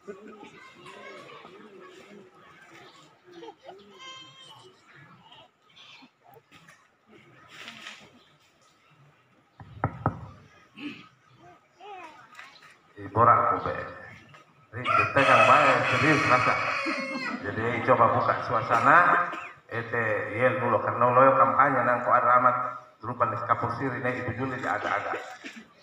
Borak kobe. Kita yang baik serius rasa. Jadi coba buka suasana. Yel dulu karena loyo kampanye nang ko aramat berupa kapur siri nih Ibu Juli agak-agak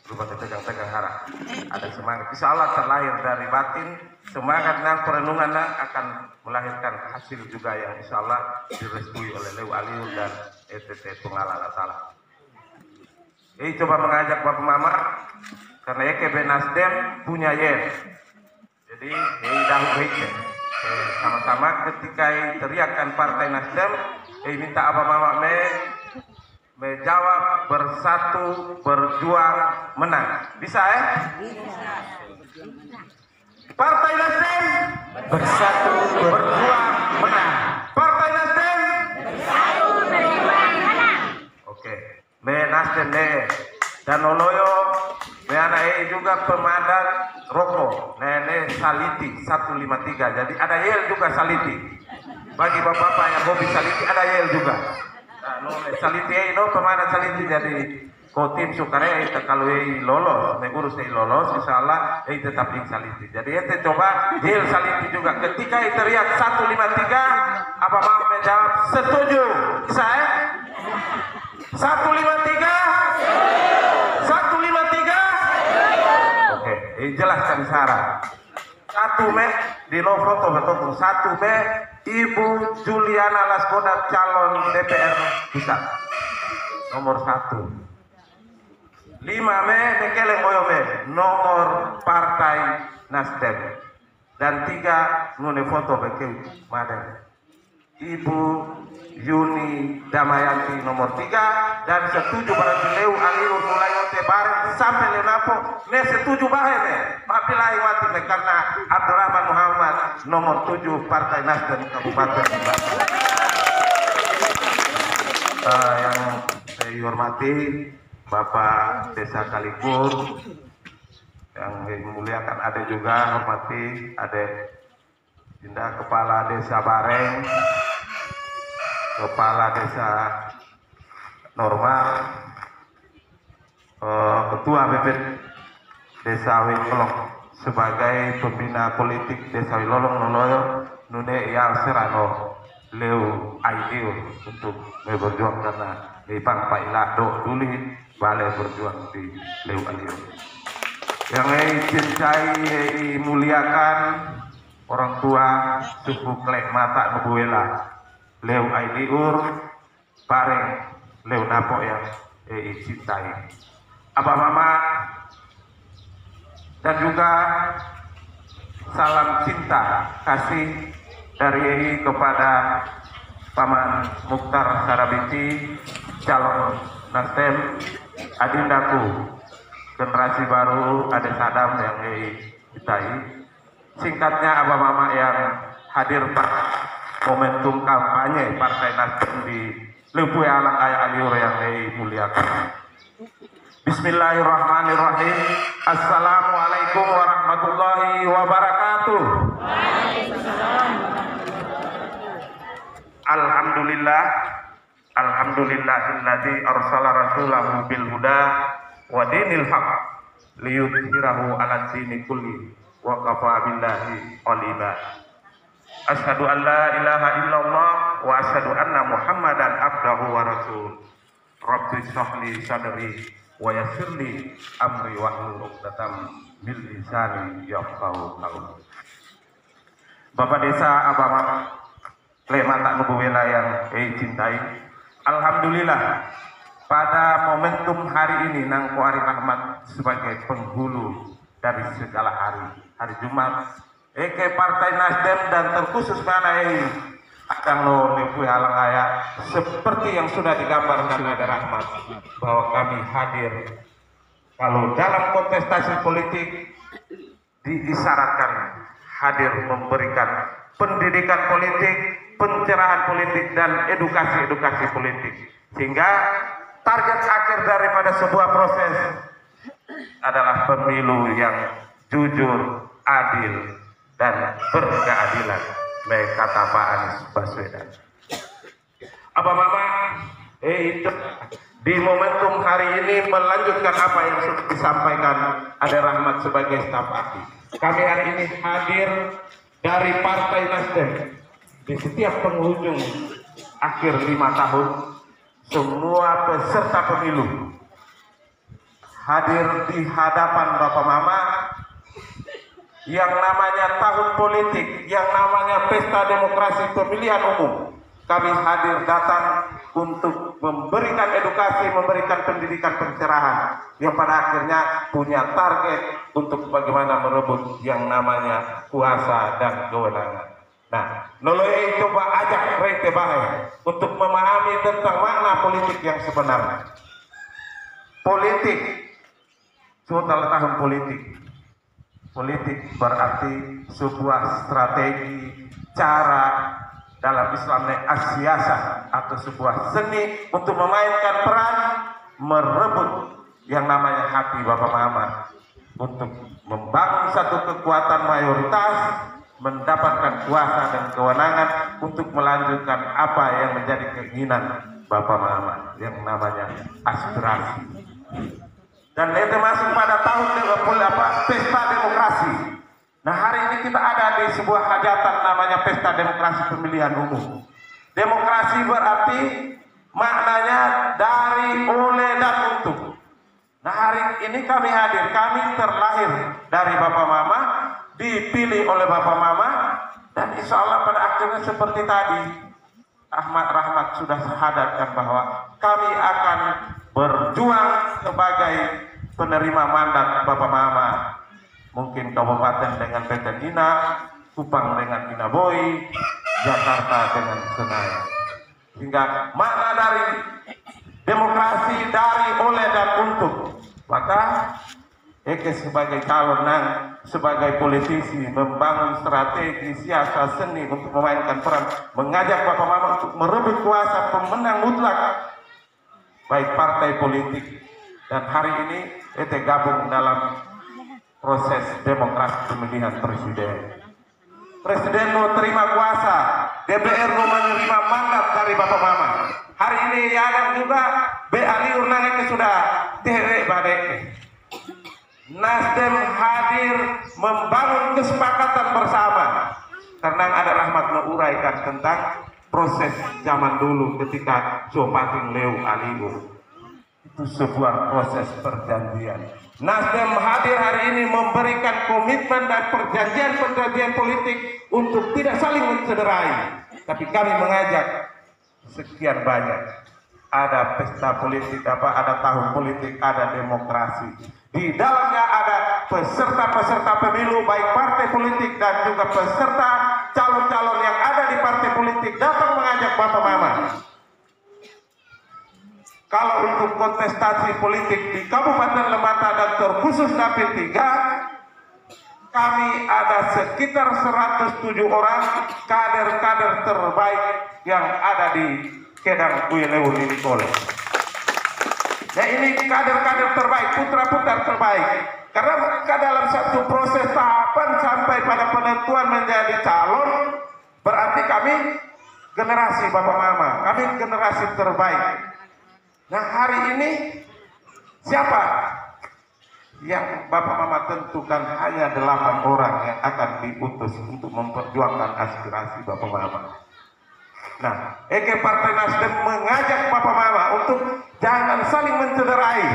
berupa tegang-tegang harap. Ada semangat. Insya Allah terlahir dari batin. Semangat nang perenungan nang akan melahirkan hasil juga yang insya Allah direstui oleh Lew Aliur dan Tunggal Salah. Coba mengajak Bapak Mama karena YKB Nasdem punya Yel. Jadi sama-sama ketika teriakan Partai Nasdem minta Abah Mama menjawab bersatu berjuang menang. Bisa ya? Bisa. Partai Nasdem bersatu berjuang menang. Partai Nasdem bersatu berjuang menang. Oke. Nasdem dan Oloyo anak juga pemadam rokok Nene Saliti 153. Jadi ada Yel juga Saliti. Bagi bapak-bapak yang hobi Saliti ada Yel juga. Saliti pemadam Saliti jadi kotim sukare kalau lolos mengurus lolos insyaallah tetap di Saliti. Jadi coba Yel Saliti juga ketika teriak 153 apa mau menjawab setuju. Saya 153 oke, jelaskan syarat. 1 Mei di lo foto betul. 1 Mei Ibu Juliana Lasboda calon DPR pusat nomor 1. 5 Mei Mekele Moyome nomor Partai Nasdem. Dan 3 nune foto bekel Maden Ibu Yuni Damayanti nomor 3 dan setuju berarti Lew Aliur mulai bareng sampai Lenapo setuju bahaya papilai wati karena Abdurrahman Muhammad nomor 7 Partai Nasdem Kabupaten yang saya hormati Bapak Desa Kalikur yang dimuliakan ada juga hormati ada Dinda Kepala Desa Bareng, Kepala Desa Normal, Ketua BP Desa Wilolong sebagai pembina politik Desa Wilolong Noloyo Nune yang Serano Lew Aliur untuk berjuang karena Ipang Pak Ilado dulu balai berjuang di Lew Aliur yang cintai muliakan orang tua suku Klek Mata Nubuela Lew Aliur bareng Lew Napo yang cintai Abah Mama dan juga salam cinta kasih dari kepada Paman Mukhtar Sarabiti calon Nasdem adindaku generasi baru ada Sadam yang ditai. Singkatnya Abah Mama yang hadir pada momentum kampanye Partai Nasdem di Leupuy Alang Aya Aliur yang dimuliakan. Bismillahirrahmanirrahim. Assalamualaikum warahmatullahi wabarakatuh. Alhamdulillah. Alhamdulillahilladzi arsala rasulahu bil huda wa dinil haq liyudhhirahu 'ala dini kulli wa kafa billahi qaliba. Asyhadu an la ilaha illallah wa asyhadu anna Muhammadan abdahu wa rasul. Rabbi shrah li sadri wa yassir li amri wahlul 'uqdatam min lisani yafqahu qawli. Bapak Desa Abah Mama Mata Nubuela yang cintai, alhamdulillah pada momentum hari ini Nangko Ari Rahmat sebagai penghulu dari segala hari Jumat Partai Nasdem dan terkhusus mana ini akan lo Leupuy Alang Aya seperti yang sudah digambarkan ada Rahmat bahwa kami hadir kalau dalam kontestasi politik disyaratkan hadir memberikan pendidikan politik, pencerahan politik dan edukasi politik sehingga target akhir daripada sebuah proses adalah pemilu yang jujur, adil dan berkeadilan, kata Pak Anies Baswedan. Apa mama itu di momentum hari ini melanjutkan apa yang sudah disampaikan Ade Rahmat sebagai staf ahli. Kami hari ini hadir dari Partai Nasdem di setiap penghujung akhir 5 tahun. Semua peserta pemilu hadir di hadapan Bapak Mama. Yang namanya tahun politik, yang namanya pesta demokrasi pemilihan umum, kami hadir datang untuk memberikan edukasi, memberikan pendidikan pencerahan yang pada akhirnya punya target untuk bagaimana merebut yang namanya kuasa dan kewenangan. Nah, noloe coba ajak rete bahaya untuk memahami tentang makna politik yang sebenarnya. Politik, total tahun politik. Politik berarti sebuah strategi, cara dalam Islam siasat atau sebuah seni untuk memainkan peran merebut yang namanya hati Bapak Mama untuk membangun satu kekuatan mayoritas, mendapatkan kuasa dan kewenangan untuk melanjutkan apa yang menjadi keinginan Bapak Mama yang namanya aspirasi. Dan itu masuk pada tahun pesta demokrasi. Nah, hari ini kita ada di sebuah hajatan namanya pesta demokrasi pemilihan umum. Demokrasi berarti maknanya dari, oleh, dan untuk. Nah, hari ini kami hadir, kami terlahir dari Bapak Mama, dipilih oleh Bapak Mama, dan insya Allah pada akhirnya seperti tadi Ahmad Rahmat sudah sahadatkan bahwa kami akan berjuang sebagai penerima mandat Bapak Mama. Mungkin kabupaten dengan Petenina, Kupang dengan Inaboi, Jakarta dengan Senayan. Sehingga makna dari demokrasi dari, oleh, dan untuk. Maka Eke sebagai calon sebagai politisi membangun strategi siasat seni untuk memainkan peran, mengajak Bapak Mama untuk merebut kuasa pemenang mutlak baik partai politik. Dan hari ini Ete gabung dalam proses demokrasi pemilihan presiden. Presiden mau terima kuasa, DPR mau menerima mandat dari Bapak Mama. Hari ini ada juga Ali Urnaneke sudah tere badek. Nasdem hadir membangun kesepakatan bersama. Karena ada Rahmat menguraikan tentang proses zaman dulu ketika Copating Leu Aliu. Itu sebuah proses perjanjian. Nasdem hadir hari ini memberikan komitmen dan perjanjian politik untuk tidak saling mencederai. Tapi kami mengajak sekian banyak. Ada pesta politik, ada tahun politik, ada demokrasi. Di dalamnya ada peserta-peserta pemilu, baik partai politik dan juga peserta calon-calon yang ada di partai politik datang mengajak Bapak Mama. Kalau untuk kontestasi politik di Kabupaten Lembata dan terkhusus Dapil 3, kami ada sekitar 107 orang kader-kader terbaik yang ada di Kedang Uileu ini Kole. Ya, ini kader-kader terbaik, putra-putra terbaik. Karena mereka dalam satu proses tahapan sampai pada penentuan menjadi calon, berarti kami generasi Bapak Mama, kami generasi terbaik. Nah, hari ini siapa yang Bapak Mama tentukan? Hanya 8 orang yang akan diutus untuk memperjuangkan aspirasi Bapak Mama. Nah, Eke Partai Nasdem mengajak Bapak Mama untuk jangan saling mencederai.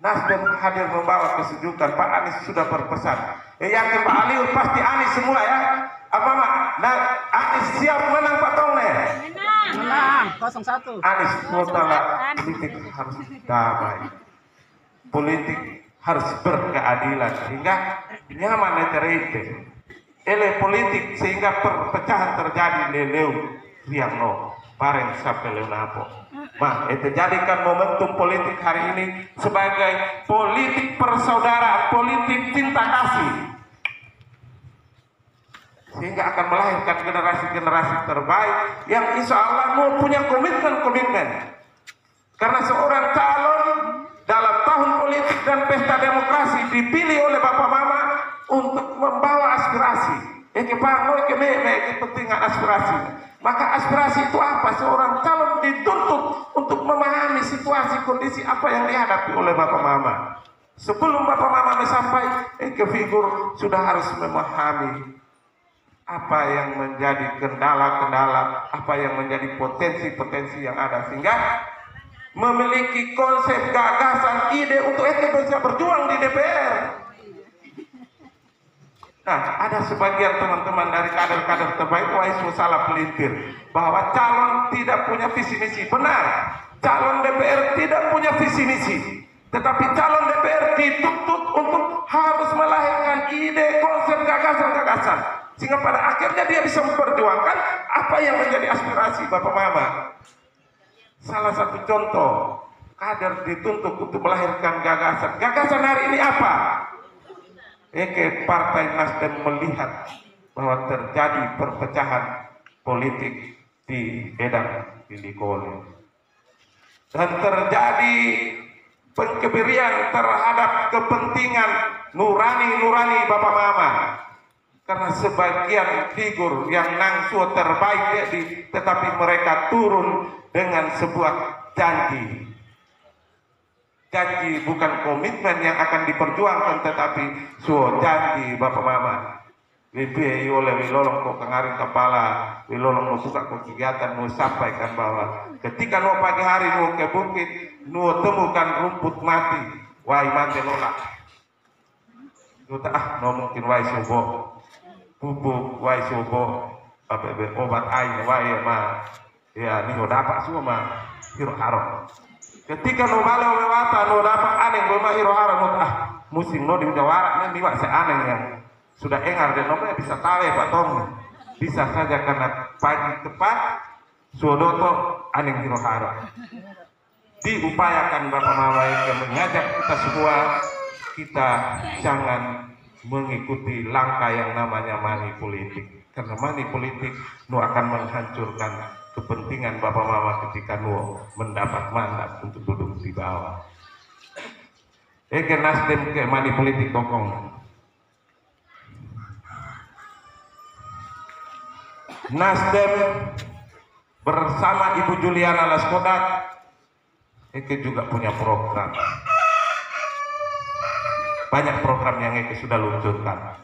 Nasdem hadir membawa kesejukan. Pak Anies sudah berpesan. Yakin Pak Aliu pasti Anies semua ya. Apa Mak? Nah, Anies siap menang Pak Tongne. Menang 0-1. Anies total politik harus damai. Politik harus berkeadilan sehingga nyaman terite. Ele politik sehingga perpecahan terjadi leleu riangno bareng sampai leunapo. Mah, itu jadikan momentum politik hari ini sebagai politik persaudaraan, politik cinta kasih, sehingga akan melahirkan generasi-generasi terbaik yang insya Allah mau punya komitmen. Karena seorang calon dalam tahun politik dan pesta demokrasi dipilih oleh Bapak Mama untuk membawa aspirasi. Kepentingan aspirasi. Maka aspirasi itu apa? Seorang calon dituntut untuk memahami situasi kondisi apa yang dihadapi oleh Bapak Mama. Sebelum Bapak Mama sampai ke figur sudah harus memahami apa yang menjadi kendala-kendala, apa yang menjadi potensi-potensi yang ada, sehingga memiliki konsep, gagasan, ide untuk bisa berjuang di DPR. Nah, ada sebagian teman-teman dari kader-kader terbaik waisu salah pelintir bahwa calon tidak punya visi misi. Benar, calon DPR tidak punya visi misi, tetapi calon DPR dituntut untuk harus melahirkan ide, konsep, gagasan-gagasan, sehingga pada akhirnya dia bisa memperjuangkan apa yang menjadi aspirasi Bapak Mama. Salah satu contoh, kader dituntut untuk melahirkan gagasan. Gagasan hari ini apa? Partai Nasdem melihat bahwa terjadi perpecahan politik di Edang, di Likole, dan terjadi pengkebirian terhadap kepentingan nurani Bapak Mama, karena sebagian figur yang nangsu terbaik tetapi mereka turun dengan sebuah janji bukan komitmen yang akan diperjuangkan, tetapi janji Bapak Mama. Lebih oleh wilolong kok kengaring kepala, wilolong mau buka kegiatan, mau sampaikan bahwa ketika nu pagi hari nu ke bukit, nu temukan rumput mati, wai mati lola. Nu mungkin wai subuh, bubuk wai subuh, obat air wai ya nih dapat semua mah hiro haram. Ketika no bala lewata no dapat aneh bema hiro haram musim no di jawara nih diwak aneh yang sudah engar dan nomornya bisa tawe Pak Tom, bisa saja karena pagi tepat suodoto aneh hiro haram. Diupayakan Bapak Mama yang mengajak kita semua, kita jangan mengikuti langkah yang namanya money politik, karena money politik no akan menghancurkan kepentingan Bapak Mama ketika nu mendapat mandat untuk duduk di bawah. Nasdem ke money politik dokong. Nasdem bersama Ibu Juliana Laskodat juga punya program. Banyak program yang sudah luncurkan.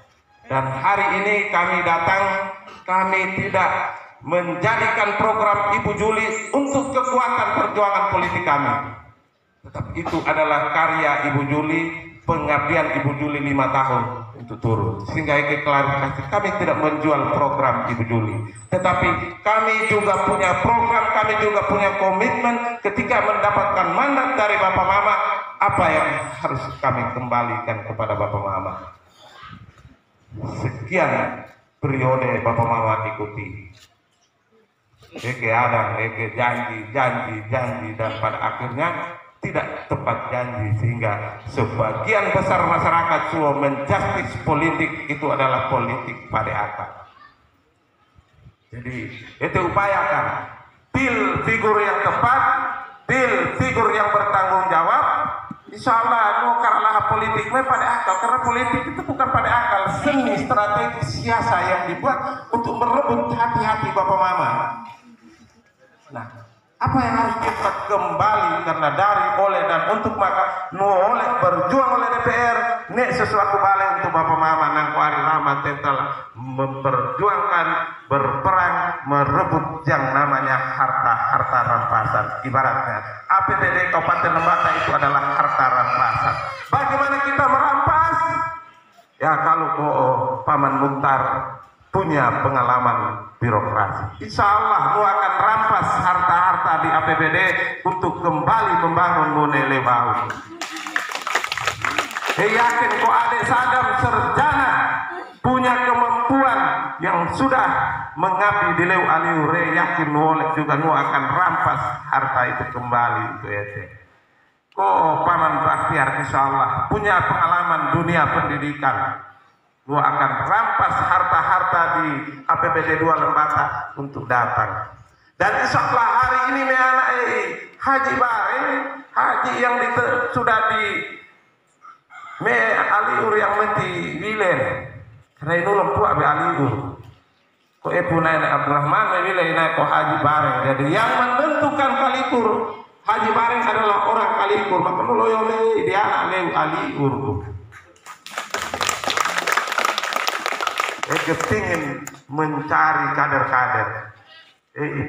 Dan hari ini kami datang, kami tidak menjadikan program Ibu Juli untuk kekuatan perjuangan politik kami, tetapi itu adalah karya Ibu Juli, pengabdian Ibu Juli 5 tahun untuk turun. Sehingga klarifikasi, kami tidak menjual program Ibu Juli, tetapi kami juga punya program, kami juga punya komitmen. Ketika mendapatkan mandat dari Bapak Mama, apa yang harus kami kembalikan kepada Bapak Mama. Sekian periode Bapak Mama ikuti, janji, dan pada akhirnya tidak tepat janji, sehingga sebagian besar masyarakat semua menjustis politik itu adalah politik pada akal. Jadi itu upayakan pil figur yang tepat, pil figur yang bertanggung jawab. Insya Allah karena politik pada akal, karena politik itu bukan pada akal, seni strategi siasa yang dibuat untuk merebut hati-hati Bapak Mama. Nah, apa yang harus kita kembali, karena dari oleh dan untuk maka oleh berjuang oleh DPR nek sesuatu balik untuk Bapak Mama nang kuari lama telah memperjuangkan, berperang merebut yang namanya harta rampasan. Ibaratnya APBD Kabupaten Lembata itu adalah harta rampasan. Bagaimana kita merampas? Ya kalau Paman Mukhtar punya pengalaman birokrasi, insya Allah akan rampas harta-harta di APBD untuk kembali membangun Nunele Bau. Yakin kok adik Sadam Serjana punya kemampuan yang sudah mengabdi di Leu Aliu, yakin oleh juga akan rampas harta itu kembali itu Paman Baktiar insya Allah punya pengalaman dunia pendidikan. Akan rampas harta-harta di APBD 2 Lembata untuk datang. Dan insya Allah hari ini Haji Bareng, haji yang sudah me aliur yang mesti wilen karena itu lempu abe aliur ko punai Abdurrahman me wilen ko Haji Bareng. Jadi yang menentukan kalikur Haji Bareng adalah orang kalikur, maka loyo me dia anak aliur. Kepingin mencari kader-kader,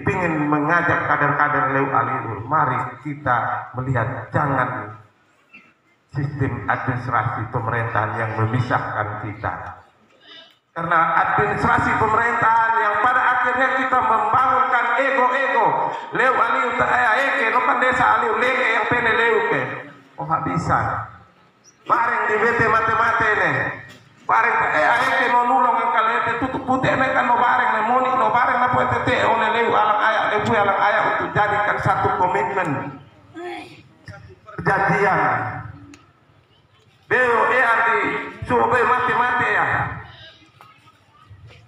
ingin mengajak kader-kader lewat aliur. Mari kita melihat, jangan sistem administrasi pemerintahan yang memisahkan kita. Karena administrasi pemerintahan yang pada akhirnya kita membangunkan ego-ego. Lewat aliur, eke, no kan desa aliur, lege yang pene lewat ke. Oh bisa. Bareng di BT mate-mate nih. Bareng eke no nulong angkal ete tutup putih nih kan no bareng nih monik no bareng na poe tete oleh lewu alang ayak untuk jadikan satu komitmen perjanjian. Beo arti coba mati-mati ya.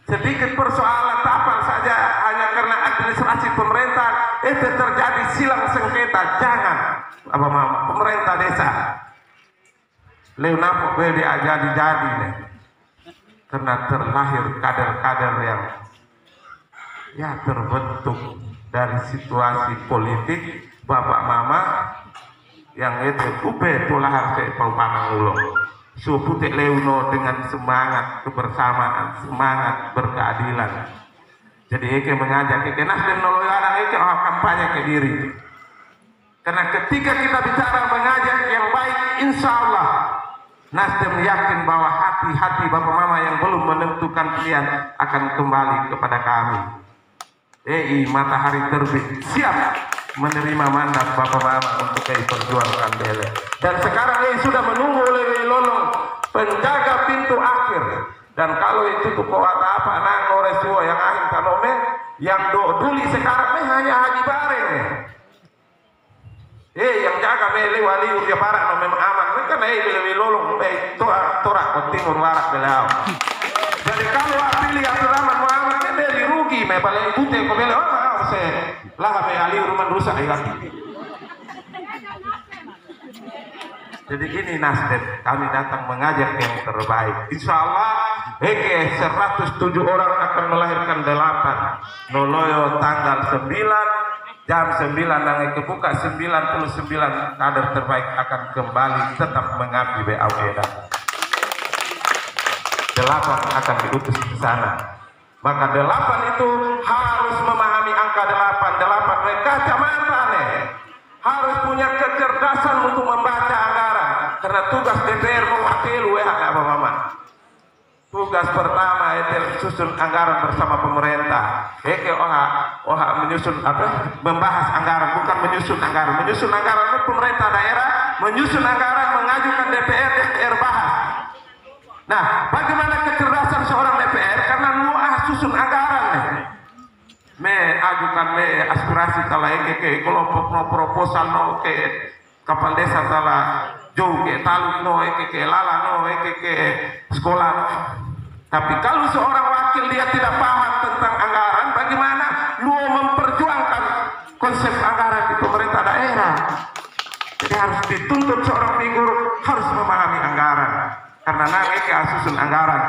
Sedikit persoalan tapal saja hanya karena administrasi pemerintah itu terjadi silang sengketa. Jangan apa pemerintah desa leu napok be jadi nih. Karena terlahir kader-kader yang ya terbentuk dari situasi politik bapak mama yang itu upe tulahar ke paupanang ulung suputik leuno dengan semangat kebersamaan, semangat berkeadilan. Jadi eke mengajak eke Nasdem noloyana eke kampanye ke diri. Karena ketika kita bicara mengajak yang baik, insya Allah Nasdem yakin bahwa hati-hati bapak mama yang belum menentukan pilihan akan kembali kepada kami. Matahari terbit siap menerima mandat bapak mama untuk perjuangan bele. Dan sekarang sudah menunggu oleh lolong penjaga pintu akhir. Dan kalau itu tuh kuat apa nang oresua yang akhir kanome yang duli sekarang hanya Haji Bareng. Yang jaga mele wali uria barak no memang aman. Mereka lebih lolong torak ke timur barat beliau. Jadi kalau pilih Abdurrahman Muhammad ini rugi me paling putih ko beliau lah me ali rumah rusak ya. Jadi ini Nasdem, kami datang mengajak yang terbaik. Insya Allah, 107 orang akan melahirkan 8. Noloyo tanggal 9. Jam 9 nanti kebuka 99 kader terbaik akan kembali tetap mengabdi BAUEDA. 8 akan diutus ke sana. Maka 8 itu harus memahami angka 8 mereka kacamata nih. Harus punya kecerdasan untuk membaca anggaran. Karena tugas DPR mewakili apa mama. Tugas pertama itu susun anggaran bersama pemerintah. Menyusun membahas anggaran, bukan menyusun anggaran. Menyusun anggaran itu pemerintah daerah, menyusun anggaran mengajukan DPR bahas. Nah, bagaimana kecerdasan seorang DPR? Karena lu susun anggaran nih. Ajukan aspirasi salah ke kelompok no proposal no ke kapal desa salah jauh ke taluk no ke lala no ke sekolah no. Tapi kalau seorang wakil dia tidak paham tentang anggaran, bagaimana lu memperjuangkan konsep anggaran di pemerintah daerah? Jadi harus dituntut seorang figur harus memahami anggaran. Karena nanti susun anggaran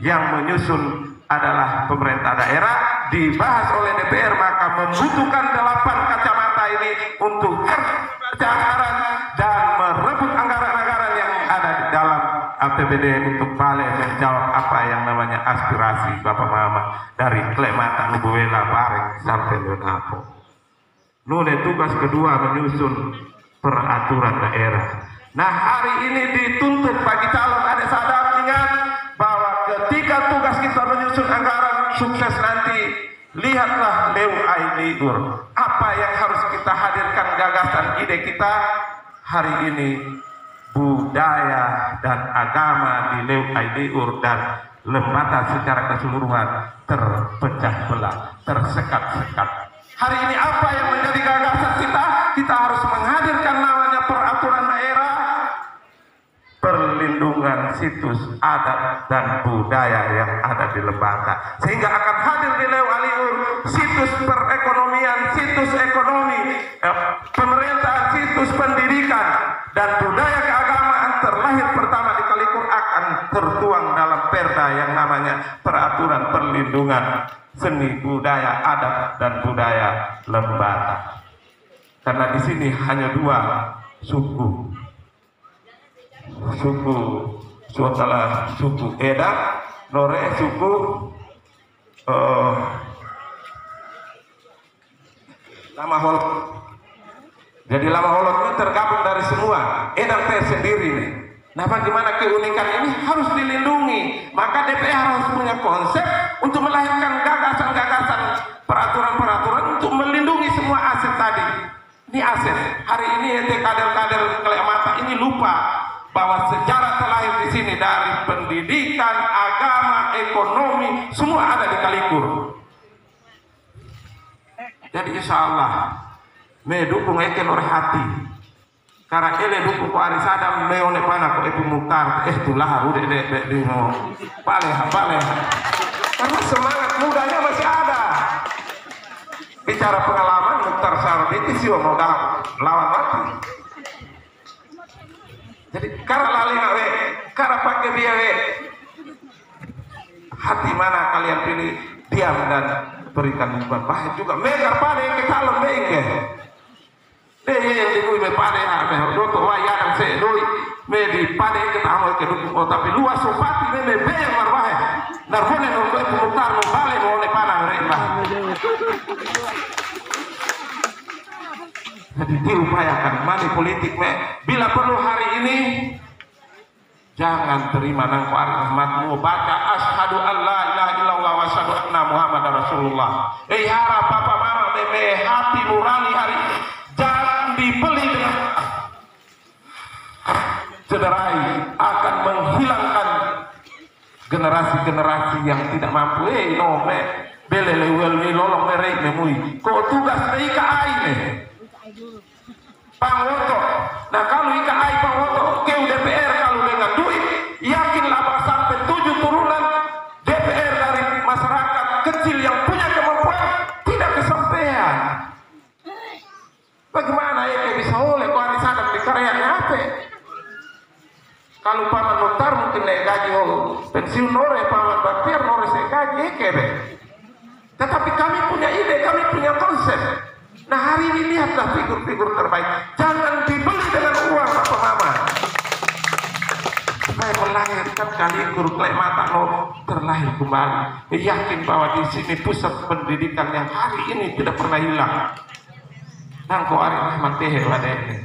yang menyusun adalah pemerintah daerah, dibahas oleh DPR, maka membutuhkan 8 kacamata ini untuk kerja anggaran dan merebut anggaran-anggaran yang ada di dalam APBD untuk balik menjawab apa yang namanya aspirasi bapak mama dari Klematan, Buwela, Bareng sampai Lenapo. Nune tugas kedua menyusun peraturan daerah. Nah, hari ini dituntut bagi calon ada sadar ingat bahwa ketika tugas kita menyusun anggaran sukses nanti, lihatlah Leu Aidiur. Apa yang harus kita hadirkan gagasan ide kita hari ini, budaya dan agama di Leu Aidiur dan Lembata secara keseluruhan terpecah belah, tersekat-sekat. Hari ini apa yang menjadi gagasan kita? Kita harus menghadirkan namanya peraturan daerah, perlindungan situs adat dan budaya yang ada di Lembata, sehingga akan hadir di Leu Aidiur situs perekonomian, situs ekonomi, pemerintahan, situs pendidikan dan budaya keagamaan terlahir tertuang dalam perda yang namanya peraturan perlindungan seni budaya adat dan budaya Lembata. Karena di sini hanya dua suku, setelah suku Edak, Nore, suku Lama Holok. Jadi Lama Holok ini tergabung dari semua Edak tersendiri nih. Nah, bagaimana keunikan ini harus dilindungi? Maka DPR harus punya konsep untuk melahirkan gagasan-gagasan peraturan-peraturan untuk melindungi semua aset tadi. Ini aset. Hari ini kader-kader Klekmata ini lupa bahwa sejarah terlahir di sini dari pendidikan, agama, ekonomi, semua ada di Kalikur. Jadi insya Allah, me dukung eken oleh hati. Karena ele dukung ko ari sadam me one pana ko epi mukar tulah udah de no paleh. Karena semangat mudanya masih ada. Bicara pengalaman Mukhtar Sarwiti sih mau lawan mati. Jadi karena lali we, karena pakai dia we. Hati mana kalian pilih, diam dan berikan umpan baik juga. Megar pada ke kalem bengke. Deh yang dikui me pada ame doto wayang se doi me di pada ke tamu ke dukung oh tapi luas sopati me beyer marwahe. Narbone no ko Mukhtar no bale no ne pana mereka. Jadi diupayakan money politik me. Bila perlu hari ini jangan terima nang ko rahmatmu baca asyhadu an la ilaha illallah wa asyhadu anna muhammadar rasulullah. Harap papa mama me hati nurani hari ini jangan dibeli dengan cederai akan menghilangkan generasi-generasi yang tidak mampu. No me belele wel ni lolong merek memui ko tugas me ika aine Pangoto. Nah kalau ika ai Pangoto ke DPR kalau dengan duit yakinlah bahwa sampai 7 turunan DPR dari masyarakat kecil yang punya kemampuan tidak kesampaian. Bagaimana ya bisa oleh kau hari sadar di karyanya apa? Kalau paman Mukhtar mungkin naik gaji pensiun nore, paman Baktiar nore saya gaji kebe. Tetapi kami punya ide, kami punya konsep. Nah hari ini lihatlah figur-figur terbaik. Jangan dibeli dengan uang apa mama. Supaya melahirkan Kalikur Klekmata no terlahir kembali. Yakin bahwa di sini pusat pendidikan yang hari ini tidak pernah hilang. Nangko ari rahmat tehe wadene.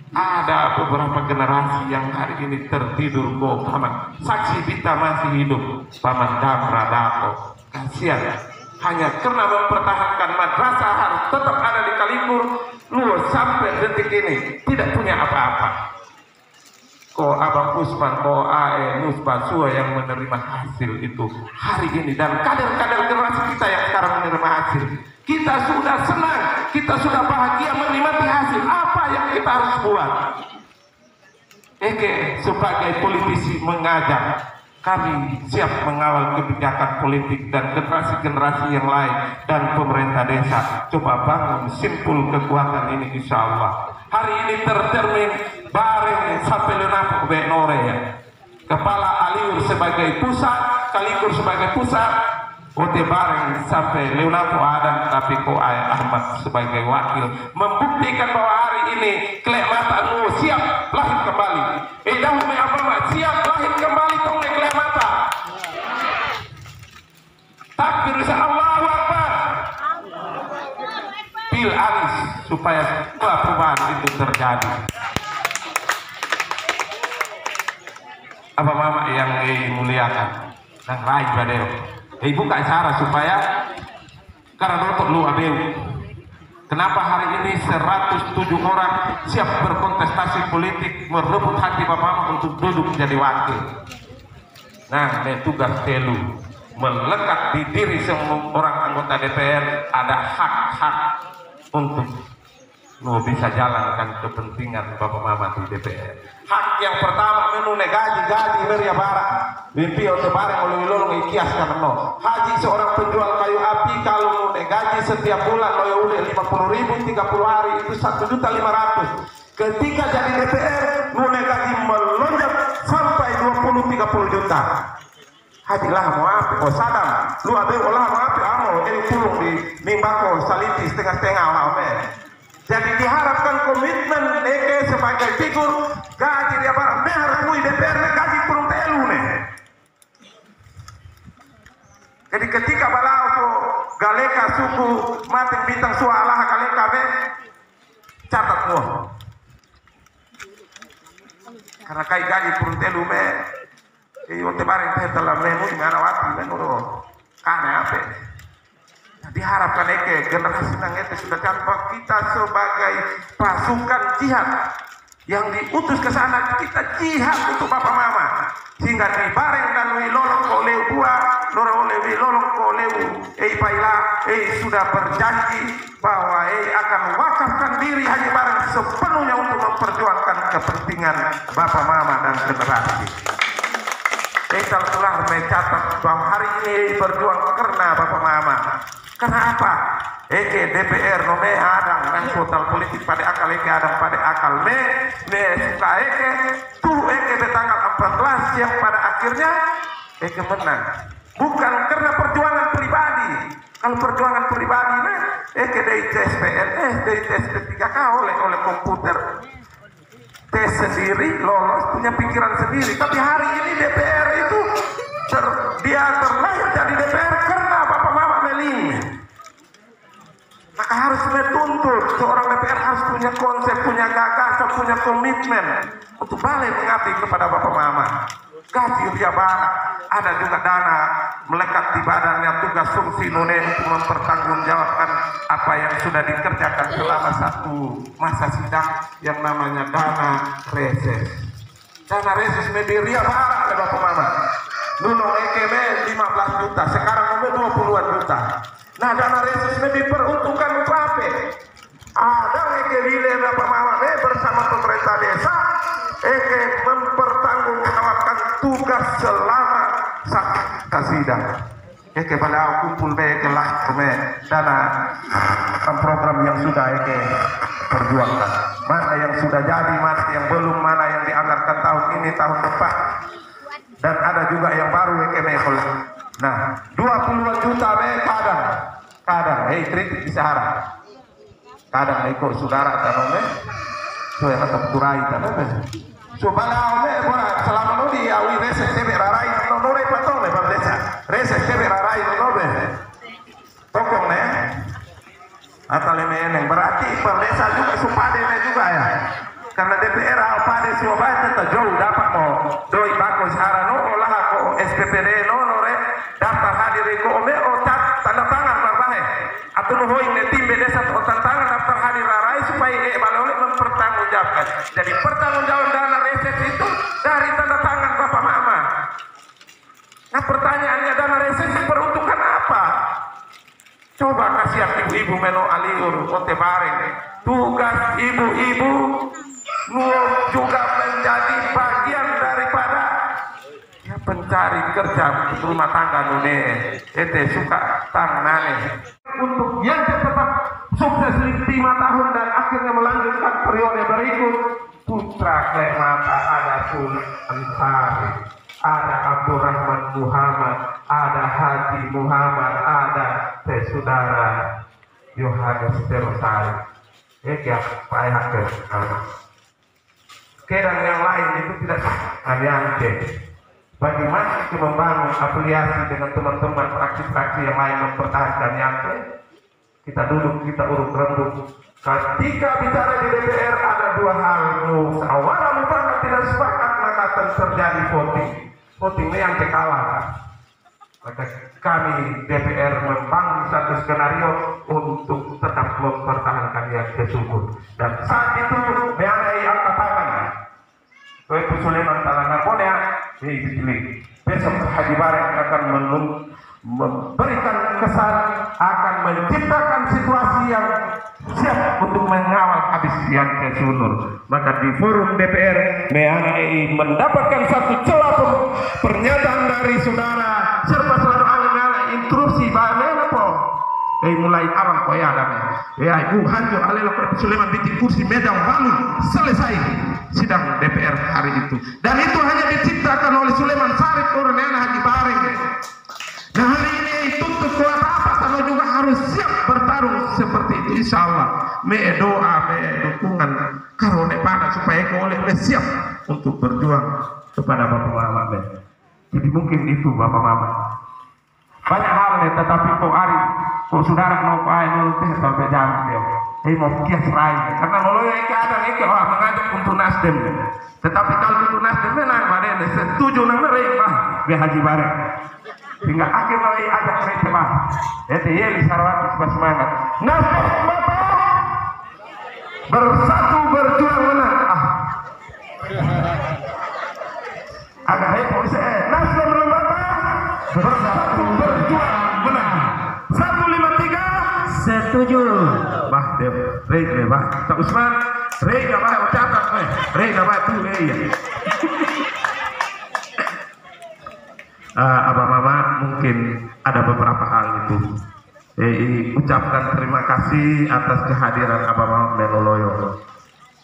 Ada beberapa generasi yang hari ini tertidur kok paman. Saksi kita masih hidup paman Damradato. Kasihan hanya karena mempertahankan madrasah harus tetap ada di Kalikur. Lu sampai detik ini tidak punya apa-apa. Ko Abang Usman, ko Ae Nusbasua yang menerima hasil itu hari ini dan kader-kader generasi kita yang sekarang menerima hasil. Kita sudah senang, kita sudah bahagia menikmati hasil. Apa yang kita harus buat? Sebagai politisi mengajak, kami siap mengawal kebijakan politik dan generasi-generasi yang lain dan pemerintah desa. Coba bangun simpul kekuatan ini insya Allah. Hari ini tercermin bareng sampai Leunapuk Benore ya. Kepala Aliur sebagai pusat, Kalikur sebagai pusat, Ote bareng sampai Leunapuk Adan, tapi ko Ahmad sebagai wakil membuktikan bahwa hari ini Klekmata siap lahir kembali. Dahume apa siap lahir kembali tong Klekmata. Takbir Allahu Akbar. Pil Anis supaya perubahan itu terjadi. Apa mama yang dimuliakan dan raih badeo. Buka acara supaya karena untuk lu abeu. Kenapa hari ini 107 orang siap berkontestasi politik merebut hati bapak mama untuk duduk menjadi wakil. Nah, ini tugas telu melekat di diri semua orang anggota DPR ada hak-hak untuk lu bisa jalankan kepentingan bapak mama di DPR. Hak yang pertama menune gaji meriah barang mimpi untuk barang oleh lolong ikias karena haji seorang penjual kayu api kalau menune gaji setiap bulan lo udah 50.000 30 hari itu 1.500.000. Ketika jadi DPR menune gaji melonjak sampai 20-30 juta. Hadilah mau apa? Oh sadam, lu ada olah mau apa? Amo ini pulung di nimbako saliti setengah-setengah ame. Jadi diharapkan komitmen DK sebagai figur gaji dia barang harus mui DPR gaji kurung telu nih. Jadi ketika balau ko galeka suku mati bintang sualah galeka be catat mo. Karena kai gaji kurung telu me. Waktu bareng teh dalam menu di mana waktu menu karena apa? Diharapkan generasi nang itu sudah tanpa kita sebagai pasukan jihad yang diutus ke sana kita jihad untuk bapak mama sehingga dibareng dan wilolong oleh gua lorong oleh wilolong oleh paila sudah berjanji bahwa akan wakafkan diri hanya bareng sepenuhnya untuk memperjuangkan kepentingan bapak mama dan generasi. Kita telah mencatat bahwa hari ini berjuang karena bapak mama. Kenapa? DPR nome adang dan total politik pada akal adang pada akal me suka tuh tanggal 14 yang pada akhirnya menang. Bukan karena perjuangan pribadi. Kalau perjuangan pribadi dari tes PNS, dari tes P3K oleh komputer. Tes sendiri, lolos, punya pikiran sendiri. Tapi hari ini DPR itu dia terlahir jadi DPR karena bapak mama meling. Maka harus menuntut seorang DPR harus punya konsep, punya gagasan, punya komitmen untuk balik mengabdi kepada bapak mama. Gaji dia ada juga dana melekat di badannya tugas fungsi nune untuk mempertanggungjawabkan apa yang sudah dikerjakan selama satu masa sidang yang namanya dana reses. Dana reses mediria oleh bapak mama. Dulu EKB 15 juta, sekarang 20-an juta. Nah dana reses diperuntukkan untuk apa? Ada EKB bapak mama bersama pemerintah desa mempertanggungjawabkan tugas selama sidang. Bala kumpul kelah dana program yang sudah perjuangkan. Mana yang sudah jadi, mana yang belum, mana yang dianggarkan tahun ini, tahun depan. Dan ada juga yang baru Nah, 20 juta kadang, kritik di Sahara. Kadang ikut saudara tanome, so yang tetap kurai tanome. So bala selama nu di awi reses tebe rarai no patong le desa. Reses tebe rarai no tokong ne. Atau yang berarti perdesa juga supade juga ya. Karena DPR pade semua tetap jauh dapat mau doi bako Sahara no olah ko SPPD no daftar hadir ko ome otak tanda tangan bapahe. Atau nu hoi ne tim desa tanda tangan daftar hadir rarai supaya balole mempertanggungjawabkan. Jadi pertanggungjawaban dana reses itu dari tanda tangan bapak mama. Nah pertanyaannya dana reses diperuntukkan apa? Coba kasihan ibu-ibu meno aliur ote bareng. Tugas ibu-ibu juga menjadi bagian daripada pencari kerja rumah tangga nune suka tanganane untuk yang tetap sukses 5 tahun dan akhirnya melanjutkan periode berikut. Putra Kemata ada Sul Ansari, ada Abdurrahman Muhammad, ada Haji Muhammad, ada saudara Yohanes Terosari. Dan yang lain itu tidak aliansi. Bagaimana kita membangun afiliasi dengan teman-teman fraksi-fraksi yang lain mempertahankan yang kita duduk, kita urut rembuk. Ketika bicara di DPR ada dua hal. Awalnya mufakat tidak sepakat maka akan terjadi voting yang kalah. Maka kami DPR membangun satu skenario untuk tetap mempertahankan yang tersebut. Dan saat itu mengenai angka tangan. Itu Sulaiman Talana Konya, besok Haji Bareng akan memberikan kesan, akan menciptakan situasi yang siap untuk mengawal habis yang kesunur. Maka di forum DPR mengenai mendapatkan satu celah pernyataan dari saudara serta selalu alih instruksi bagaimana mulai awal ibu Hanjo Alelo Sulaiman bikin kursi medan balu selesai sidang DPR hari itu, dan itu hanya diciptakan oleh Sulaiman Sarif Kornena Haji Bareng insyaallah me doa me dukungan karo nek pada supaya kau oleh siap untuk berjuang kepada bapak mama me. Jadi mungkin itu bapak mama banyak hal nih, tetapi kok ari kok saudara mau pakai nol teh sampai jam dia mau kias rai karena nolo yang ada orang mengajak untuk nasdem, tetapi kalau untuk nasdem nang bare setuju nang rei mah be haji bare hingga akhir lagi ajak rei mah jadi ya disarawati semangat nasdem bapak bersatu berjuang menang agak heboh nasdem bapak bersatu berjuang menang 153 Setuju. bah dia rei bah tak Usman rei enggak bah ucapan rei enggak bah tuh rei ya abah mama mungkin ada beberapa hal itu ucapkan terima kasih atas kehadiran abah mama Menoloyo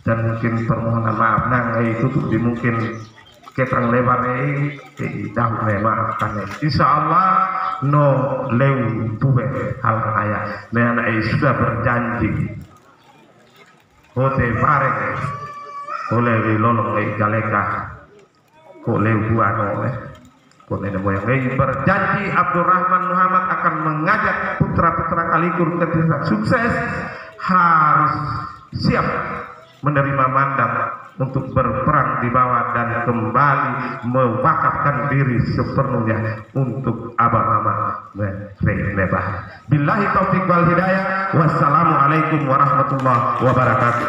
dan mungkin permohonan maaf nang itu tuh mungkin keterang lebar dah maafkan insyaallah no lew tuwe hal ayah nenek sudah berjanji hote bareng oleh lolong galeka kok lew buano kok nenek moyang berjanji Abdurrahman Muhammad akan mengajak putra-putra Kalikur ketika sukses harus siap menerima mandat untuk berperang di bawah dan kembali mewakafkan diri sepenuhnya untuk abah mama lebah. Billahi taufiq wal hidayah. Wassalamualaikum warahmatullahi wabarakatuh.